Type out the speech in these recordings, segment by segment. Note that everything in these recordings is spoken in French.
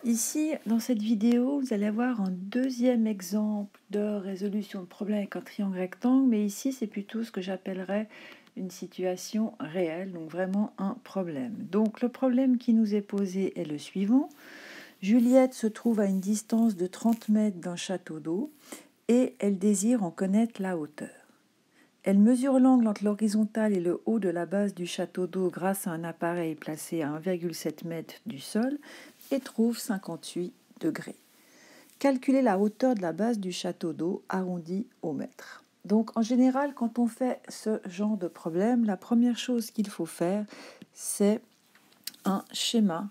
Ici, dans cette vidéo, vous allez avoir un deuxième exemple de résolution de problème avec un triangle rectangle, mais ici, c'est plutôt ce que j'appellerais une situation réelle, donc vraiment un problème. Donc le problème qui nous est posé est le suivant. Juliette se trouve à une distance de 30 mètres d'un château d'eau et elle désire en connaître la hauteur. Elle mesure l'angle entre l'horizontale et le haut de la base du château d'eau grâce à un appareil placé à 1,7 m du sol et trouve 58 degrés. Calculez la hauteur de la base du château d'eau arrondie au mètre. Donc en général, quand on fait ce genre de problème, la première chose qu'il faut faire, c'est un schéma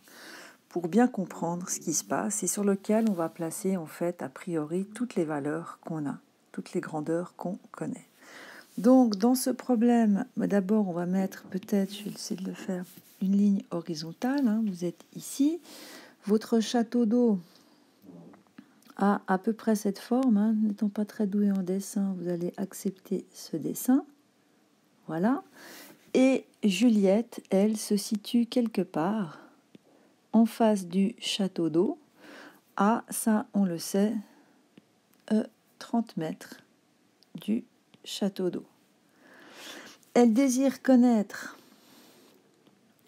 pour bien comprendre ce qui se passe et sur lequel on va placer en fait a priori toutes les valeurs qu'on a, toutes les grandeurs qu'on connaît. Donc, dans ce problème, d'abord, on va mettre peut-être, je vais essayer de le faire, une ligne horizontale. Vous êtes ici. Votre château d'eau a à peu près cette forme. N'étant pas très doué en dessin, vous allez accepter ce dessin. Voilà. Et Juliette, elle, se situe quelque part en face du château d'eau à, ça, on le sait, 30 mètres du château d'eau. Elle désire connaître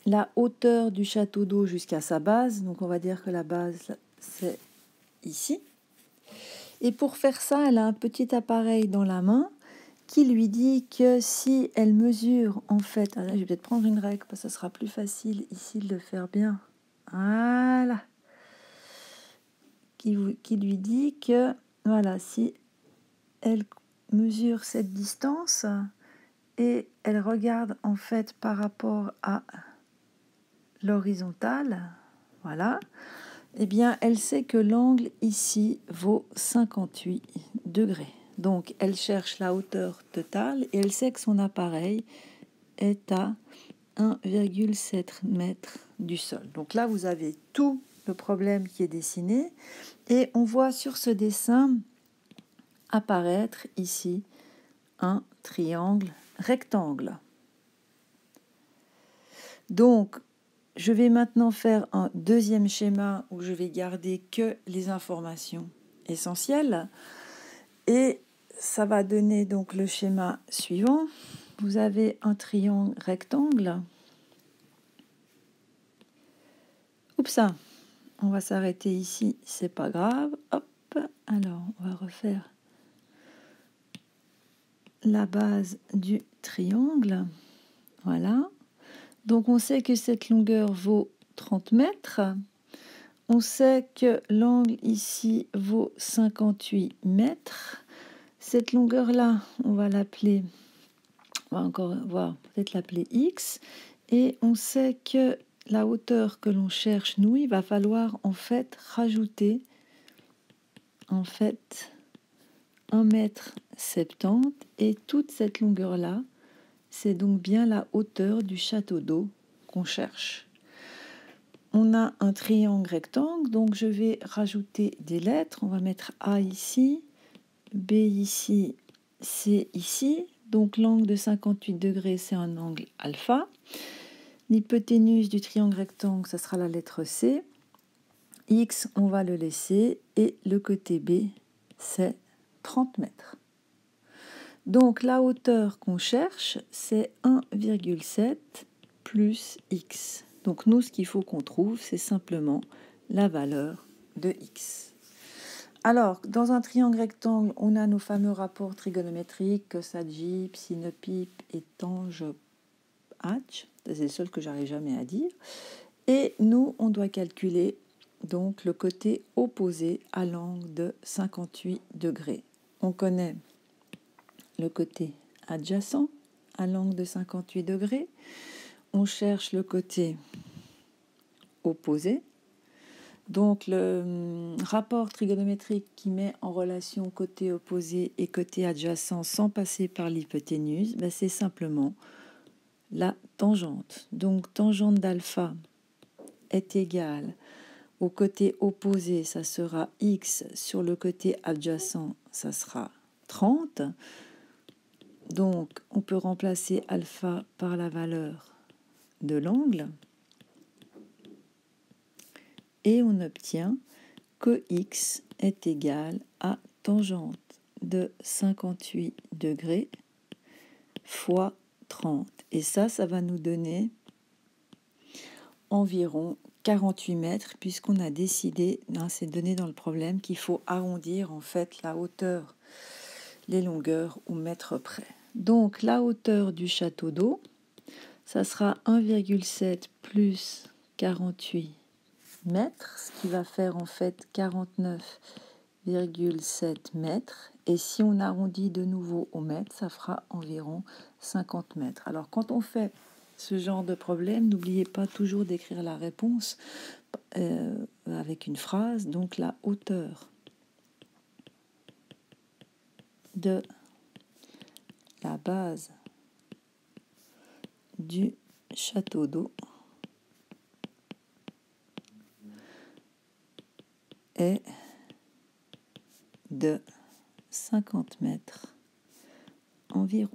la hauteur du château d'eau jusqu'à sa base. Donc on va dire que la base, c'est ici. Et pour faire ça, elle a un petit appareil dans la main qui lui dit que si elle mesure, en fait... je vais peut-être prendre une règle, parce que ça sera plus facile ici de le faire bien. Voilà. Qui lui dit que, voilà, si elle mesure cette distance et elle regarde en fait par rapport à l'horizontale, voilà, eh bien, elle sait que l'angle ici vaut 58 degrés. Donc, elle cherche la hauteur totale et elle sait que son appareil est à 1,7 m du sol. Donc là, vous avez tout le problème qui est dessiné et on voit sur ce dessin apparaître ici un triangle rectangle. Donc, je vais maintenant faire un deuxième schéma où je vais garder que les informations essentielles. Et ça va donner donc le schéma suivant. Vous avez un triangle rectangle. Oups, on va s'arrêter ici, c'est pas grave. Hop, alors on va refaire la base du triangle. Voilà. Donc on sait que cette longueur vaut 30 mètres. On sait que l'angle ici vaut 58 mètres. Cette longueur-là, on va l'appeler, on va encore voir, peut-être l'appeler X. Et on sait que la hauteur que l'on cherche, nous, il va falloir en fait rajouter en fait 1,70 m. Et toute cette longueur-là, c'est donc bien la hauteur du château d'eau qu'on cherche. On a un triangle rectangle, donc je vais rajouter des lettres. On va mettre A ici, B ici, C ici. Donc l'angle de 58 degrés, c'est un angle alpha. L'hypoténuse du triangle rectangle, ça sera la lettre C. X, on va le laisser. Et le côté B, c'est 30 mètres. Donc la hauteur qu'on cherche, c'est 1,7 plus X. Donc nous, ce qu'il faut qu'on trouve, c'est simplement la valeur de X. Alors, dans un triangle rectangle, on a nos fameux rapports trigonométriques, cosAlGe, sinopip et tangH. C'est le seul que j'arrive jamais à dire. Et nous, on doit calculer donc le côté opposé à l'angle de 58 degrés. On connaît le côté adjacent à l'angle de 58 degrés. On cherche le côté opposé. Donc le rapport trigonométrique qui met en relation côté opposé et côté adjacent sans passer par l'hypoténuse, c'est simplement la tangente. Donc tangente d'alpha est égale au côté opposé, ça sera x, sur le côté adjacent, ça sera 30. Donc, on peut remplacer alpha par la valeur de l'angle. et on obtient que x est égal à tangente de 58 degrés fois 30. Et ça va nous donner environ 48 mètres, puisqu'on a décidé, c'est donné dans le problème, qu'il faut arrondir en fait la hauteur, les longueurs au mètre près. Donc la hauteur du château d'eau, ça sera 1,7 plus 48 mètres, ce qui va faire en fait 49,7 mètres. Et si on arrondit de nouveau au mètre, ça fera environ 50 mètres. Alors quand on fait ce genre de problème, n'oubliez pas toujours d'écrire la réponse avec une phrase. Donc la hauteur de la base du château d'eau est de 50 mètres environ.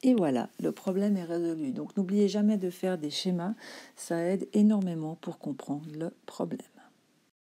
Et voilà, le problème est résolu. Donc n'oubliez jamais de faire des schémas, ça aide énormément pour comprendre le problème.